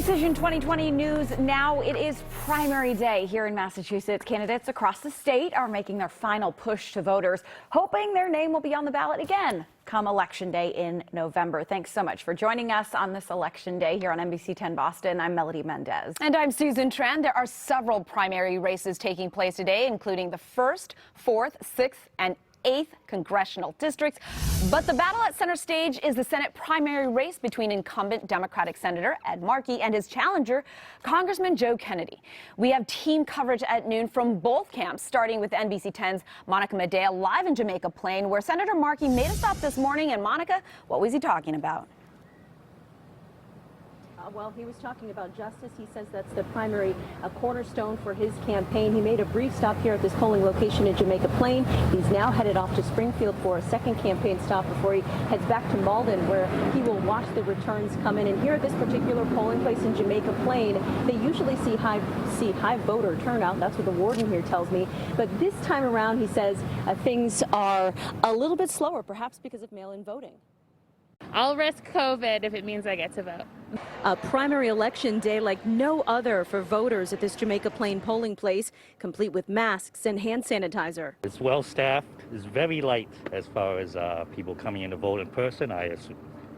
Precision 2020 news now. It is primary day here in Massachusetts. Candidates across the state are making their final push to voters, hoping their name will be on the ballot again come Election Day in November. Thanks so much for joining us on this Election Day here on NBC 10 Boston. I'm Melody Mendez. And I'm Susan Tran. There are several primary races taking place today, including the 1st, 4th, 6th, and 8th congressional districts. But the battle at center stage is the Senate primary race between incumbent Democratic Senator Ed Markey and his challenger, Congressman Joe Kennedy. We have team coverage at noon from both camps, starting with NBC 10's Monica Medea live in Jamaica Plain, where Senator Markey made a stop this morning. And Monica, what was he talking about? Well, he was talking about justice. He says that's the primary cornerstone for his campaign. He made a brief stop here at this polling location in Jamaica Plain. He's now headed off to Springfield for a second campaign stop before he heads back to Malden, where he will watch the returns come in. And here at this particular polling place in Jamaica Plain, they usually see high voter turnout. That's what the warden here tells me. But this time around, he says things are a little bit slower, perhaps because of mail-in voting. I'll risk COVID if it means I get to vote. A primary election day like no other for voters at this Jamaica Plain polling place, complete with masks and hand sanitizer. It's well staffed. It's very light as far as people coming in to vote in person. It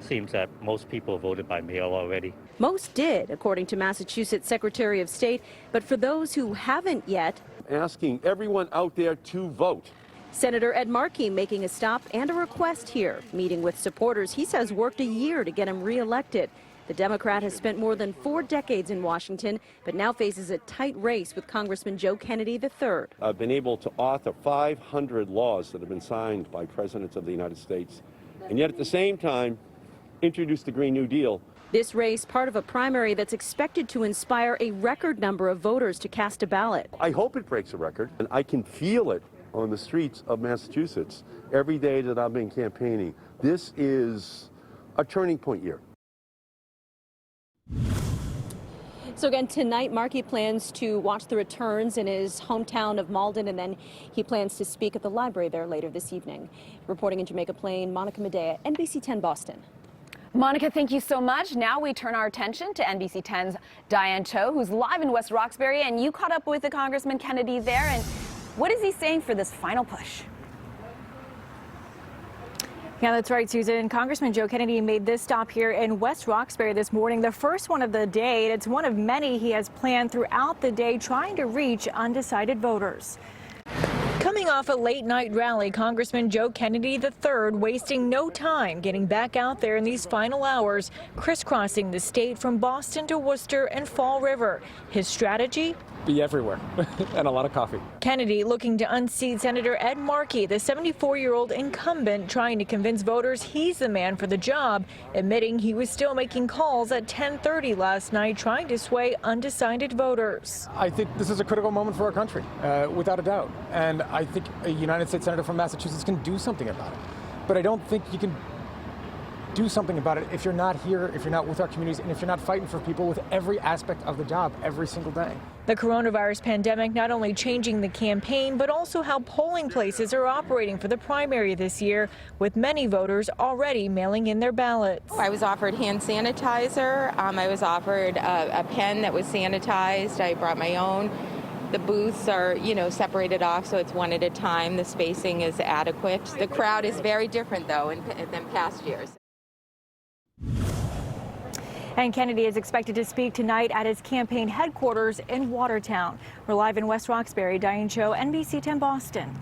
seems that most people voted by mail already. Most did, according to Massachusetts Secretary of State. But for those who haven't yet, asking everyone out there to vote. Senator Ed Markey making a stop and a request here, meeting with supporters he says worked a year to get him reelected. The Democrat has spent more than 4 decades in Washington, but now faces a tight race with Congressman Joe Kennedy III. I've been able to author 500 laws that have been signed by presidents of the United States, and yet at the same time introduced the Green New Deal. This race, part of a primary that's expected to inspire a record number of voters to cast a ballot. I hope it breaks a record, and I can feel it on the streets of Massachusetts every day that I've been campaigning. This is a turning point year. So again, tonight, Markey plans to watch the returns in his hometown of Malden, and then he plans to speak at the library there later this evening. Reporting in Jamaica Plain, Monica Medea, NBC 10 Boston. Monica, thank you so much. Now we turn our attention to NBC 10's Diane Cho, who's live in West Roxbury, and you caught up with the Congressman Kennedy there. And what is he saying for this final push? Yeah, that's right, Susan. Congressman Joe Kennedy made this stop here in West Roxbury this morning, the first one of the day. It's one of many he has planned throughout the day, trying to reach undecided voters. Coming off a late-night rally, Congressman Joe Kennedy III wasting no time getting back out there in these final hours, crisscrossing the state from Boston to Worcester and Fall River. His strategy? Be everywhere and a lot of coffee. Kennedy looking to unseat Senator Ed Markey, the 74-year-old incumbent, trying to convince voters he's the man for the job, admitting he was still making calls at 10:30 last night, trying to sway undecided voters. I think this is a critical moment for our country, without a doubt. And I think a United States Senator from Massachusetts can do something about it. But I don't think you can do something about it if you're not here, if you're not with our communities, and if you're not fighting for people with every aspect of the job every single day. The coronavirus pandemic not only changing the campaign, but also how polling places are operating for the primary this year, with many voters already mailing in their ballots. I was offered hand sanitizer. I was offered a pen that was sanitized. I brought my own. The booths are, separated off, so it's one at a time. The spacing is adequate. The crowd is very different, though, than past years. And Kennedy is expected to speak tonight at his campaign headquarters in Watertown. We're live in West Roxbury. Diane Cho, NBC 10 Boston.